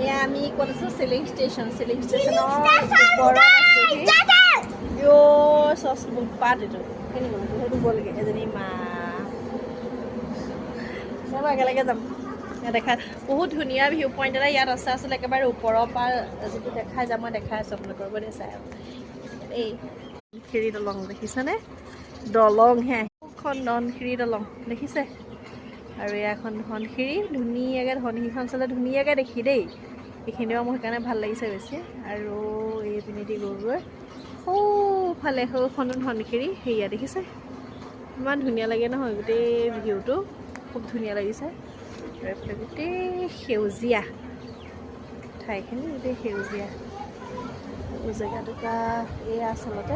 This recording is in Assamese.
এয়া আমি ক'ত আছোঁ চিলিং ষ্টেচনৰ ওপৰত আছোঁ চচ পাত এইটো সেইটো গ'লগৈ এজনী মা চব একেলগে যাম দেখা বহুত ধুনীয়া ভিউ পইণ্ট এটা ইয়াত আছে আচলতে একেবাৰে ওপৰৰ পৰা যিটো দেখাই যাম মই দেখাই আছোঁ আপোনালোকৰ বুলি চাই এই ধনশিৰি দলং দেখিছেনে দলংহে এখন ধনশিৰি দলং দেখিছে আৰু এখন ধনশিৰি ধুনীয়াকৈ ধনশিৰিখন চালে ধুনীয়াকৈ দেখি দেই এইখিনিও মোৰ সেইকাৰণে ভাল লাগিছে বেছি আৰু এই পিনেদি গৈ সৌফালে সৌখনো ধনশিৰি সেয়া দেখিছে ইমান ধুনীয়া লাগে নহয় গোটেই ভিউটো খুব ধুনীয়া লাগিছে আৰু এইফালে গোটেই সেউজীয়া ঠাইখিনি গোটেই সেউজীয়া জেগাটুকুৰা এয়া আচলতে